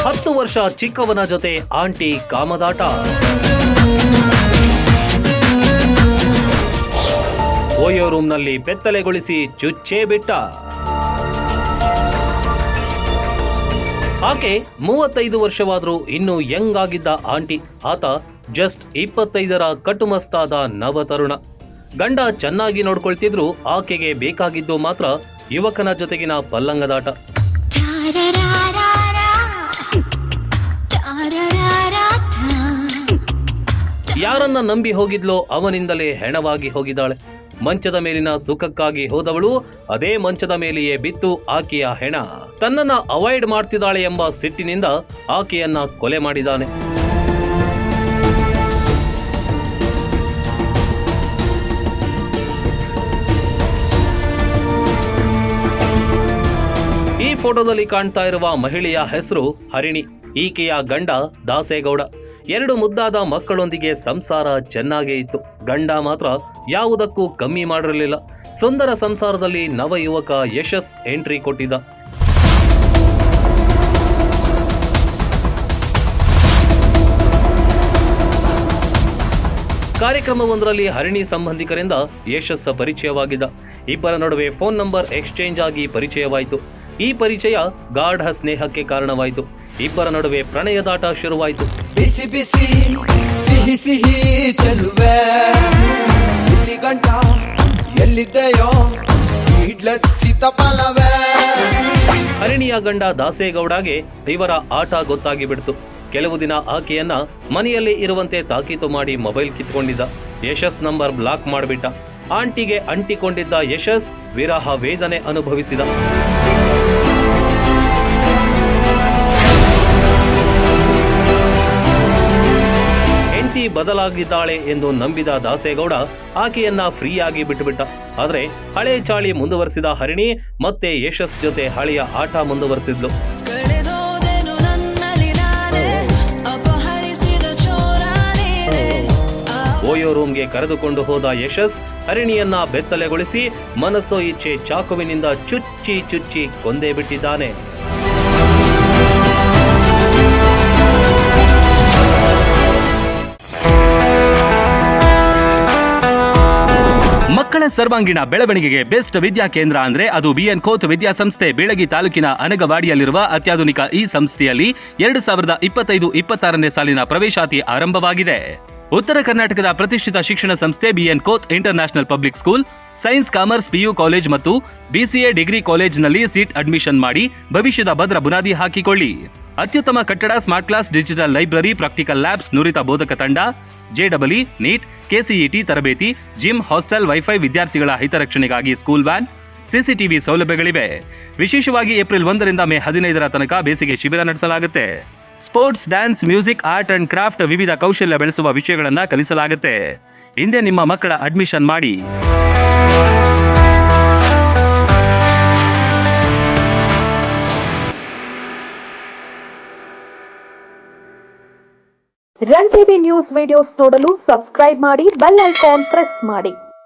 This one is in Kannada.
10 ವರ್ಷ ಚಿಕ್ಕವನ ಜೊತೆ ಆಂಟಿ ಕಾಮದಾಟ. ಓಯೋ ರೂಮ್ನಲ್ಲಿ ಬೆತ್ತಲೆಗೊಳಿಸಿ ಚುಚ್ಚೇ ಬಿಟ್ಟ. ಆಕೆ 35 ವರ್ಷವಾದ್ರೂ ಇನ್ನೂ ಯಂಗ್ ಆಗಿದ್ದ ಆಂಟಿ. ಆತ ಜಸ್ಟ್ 25ರ ಕಟ್ಟುಮಸ್ತಾದ ನವತರುಣ. ಗಂಡ ಚೆನ್ನಾಗಿ ನೋಡ್ಕೊಳ್ತಿದ್ರು, ಆಕೆಗೆ ಬೇಕಾಗಿದ್ದು ಮಾತ್ರ ಯುವಕನ ಜೊತೆಗಿನ ಪಲ್ಲಂಗದಾಟ. ಯಾರನ್ನ ನಂಬಿ ಹೋಗಿದ್ಲೋ ಅವನಿಂದಲೇ ಹೆಣವಾಗಿ ಹೋಗಿದ್ದಾಳೆ. ಮಂಚದ ಮೇಲಿನ ಸುಖಕ್ಕಾಗಿ ಹೋದವಳು ಅದೇ ಮಂಚದ ಮೇಲೆಯೇ ಬಿತ್ತು ಆಕೆಯ ಹೆಣ. ತನ್ನನ್ನ ಅವಾಯ್ಡ್ ಮಾಡ್ತಿದ್ದಾಳೆ ಎಂಬ ಸಿಟ್ಟಿನಿಂದ ಆಕೆಯನ್ನ ಕೊಲೆ ಮಾಡಿದ್ದಾನೆ. ಈ ಫೋಟೋದಲ್ಲಿ ಕಾಣ್ತಾ ಇರುವ ಮಹಿಳೆಯ ಹೆಸರು ಹರಿಣಿ. ಈಕೆಯ ಗಂಡ ದಾಸೇಗೌಡ. 2 ಮುದ್ದಾದ ಮಕ್ಕಳೊಂದಿಗೆ ಸಂಸಾರ ಚೆನ್ನಾಗೇ ಇತ್ತು. ಗಂಡ ಮಾತ್ರ ಯಾವುದಕ್ಕೂ ಕಮ್ಮಿ ಮಾಡಿರಲಿಲ್ಲ. ಸುಂದರ ಸಂಸಾರದಲ್ಲಿ ನವ ಯುವಕ ಯಶಸ್ ಎಂಟ್ರಿ ಕೊಟ್ಟಿದ್ದ. ಕಾರ್ಯಕ್ರಮವೊಂದರಲ್ಲಿ ಹರಿಣಿ ಸಂಬಂಧಿಕರಿಂದ ಯಶಸ್ ಪರಿಚಯವಾಗಿದ್ದ. ಇಬ್ಬರ ನಡುವೆ ಫೋನ್ ನಂಬರ್ ಎಕ್ಸ್ಚೇಂಜ್ ಆಗಿ ಪರಿಚಯವಾಯಿತು. ಈ ಪರಿಚಯ ಗಾಢ ಸ್ನೇಹಕ್ಕೆ ಕಾರಣವಾಯಿತು. ಇಬ್ಬರ ನಡುವೆ ಪ್ರಣಯದಾಟ ಶುರುವಾಯಿತು. ಬಿಸಿ ಬಿಸಿ ಸಿಹಿ ಸಿಹಿ ಚೆಲುವೆ, ಇಲ್ಲಿ ಗಂಟ ಎಲ್ಲಿದ್ದೆಯೋ ಸೀಡ್ಲೆಸ್ ಸೀತಾಫಲವೇ. ಹರಿಣಿಯ ಗಂಡ ದಾಸೇಗೌಡಗೆ ಇವರ ಆಟ ಗೊತ್ತಾಗಿ ಬಿಡ್ತು. ಕೆಲವು ದಿನ ಆಕೆಯನ್ನ ಮನೆಯಲ್ಲಿ ಇರುವಂತೆ ತಾಕೀತು ಮಾಡಿ ಮೊಬೈಲ್ ಕಿತ್ಕೊಂಡಿದ್ದ. ಯಶಸ್ ನಂಬರ್ ಬ್ಲಾಕ್ ಮಾಡಿಬಿಟ್ಟ. ಆಂಟಿಗೆ ಅಂಟಿಕೊಂಡಿದ್ದ ಯಶಸ್ ವಿರಹ ವೇದನೆ ಅನುಭವಿಸಿದ. ಹೆಂಡತಿ ಬದಲಾಗಿದ್ದಾಳೆ ಎಂದು ನಂಬಿದ ದಾಸೇಗೌಡ ಆಕೆಯನ್ನ ಫ್ರೀಯಾಗಿ ಬಿಟ್ಟುಬಿಟ್ಟ. ಆದ್ರೆ ಹಳೆ ಚಾಳಿ ಮುಂದುವರೆಸಿದ ಹರಿಣಿ ಮತ್ತೆ ಯಶಸ್ ಜೊತೆ ಹಳೆಯ ಆಟ ಮುಂದುವರೆಸಿದ್ಲು. ಓಯೋ ರೂಮ್ಗೆ ಕರೆದುಕೊಂಡು ಹೋದ ಯಶಸ್ ಹರಿಣಿಯನ್ನ ಬೆತ್ತಲೆಗೊಳಿಸಿ ಮನಸ್ಸೋ ಇಚ್ಛೆ ಚಾಕುವಿನಿಂದ ಚುಚ್ಚಿ ಚುಚ್ಚಿ ಕೊಂದೇ ಬಿಟ್ಟಿದ್ದಾನೆ. ಮಕ್ಕಳ ಸರ್ವಾಂಗೀಣ ಬೆಳವಣಿಗೆಗೆ ಬೆಸ್ಟ್ ವಿದ್ಯಾ ಕೇಂದ್ರ ಅಂದ್ರೆ ಅದು ಬಿಎನ್ ಖೋತ್ ವಿದ್ಯಾಸಂಸ್ಥೆ. ಬೀಳಗಿ ತಾಲೂಕಿನ ಅನಗವಾಡಿಯಲ್ಲಿರುವ ಅತ್ಯಾಧುನಿಕ ಈ ಸಂಸ್ಥೆಯಲ್ಲಿ 2025-26ನೇ ಸಾಲಿನ ಪ್ರವೇಶಾತಿ ಆರಂಭವಾಗಿದೆ. ಉತ್ತರ ಕರ್ನಾಟಕದ ಪ್ರತಿಷ್ಠಿತ ಶಿಕ್ಷಣ ಸಂಸ್ಥೆ BN Khot international public school science, commerce, PU college ಮತ್ತು BCA ಡಿಗ್ರಿ ಕಾಲೇಜ್ನಲ್ಲಿ ಸೀಟ್ ಅಡ್ಮಿಷನ್ ಮಾಡಿ ಭವಿಷ್ಯದ ಭದ್ರ ಬುನಾದಿ ಹಾಕಿಕೊಳ್ಳಿ. ಅತ್ಯುತ್ತಮ ಕಟ್ಟಡ, smart class, digital library, practical labs, ನುರಿತ ಬೋಧಕ ತಂಡ, JEE, ನೀಟ್, KCET ತರಬೇತಿ, ಜಿಮ್, ಹಾಸ್ಟೆಲ್, ವೈಫೈ, ವಿದ್ಯಾರ್ಥಿಗಳ ಹಿತರಕ್ಷಣೆಗಾಗಿ ಸ್ಕೂಲ್ ವ್ಯಾನ್, CCTV ಸೌಲಭ್ಯಗಳಿವೆ. ವಿಶೇಷವಾಗಿ ಏಪ್ರಿಲ್ 1ರಿಂದ ಮೇ 15ರ ತನಕ ಬೇಸಿಗೆ ಶಿಬಿರ ನಡೆಸಲಾಗುತ್ತೆ. Sports, dance, music, art and craft, ವಿವಿಧ ಕೌಶಲ್ಯ ಬೆಳೆಸುವ ವಿಷಯಗಳನ್ನು ಕಲಿಸಲಾಗುತ್ತೆ. ಹಿಂದೆ ನಿಮ್ಮ ಮಕ್ಕಳ ಅಡ್ಮಿಷನ್ ಮಾಡಿ. ರನ್ ಟಿವಿ ನ್ಯೂಸ್ ವಿಡಿಯೋಸ್ ನೋಡಲು ಸಬ್ಸ್ಕ್ರೈಬ್ ಮಾಡಿ, ಬೆಲ್ ಐಕಾನ್ ಪ್ರೆಸ್ ಮಾಡಿ.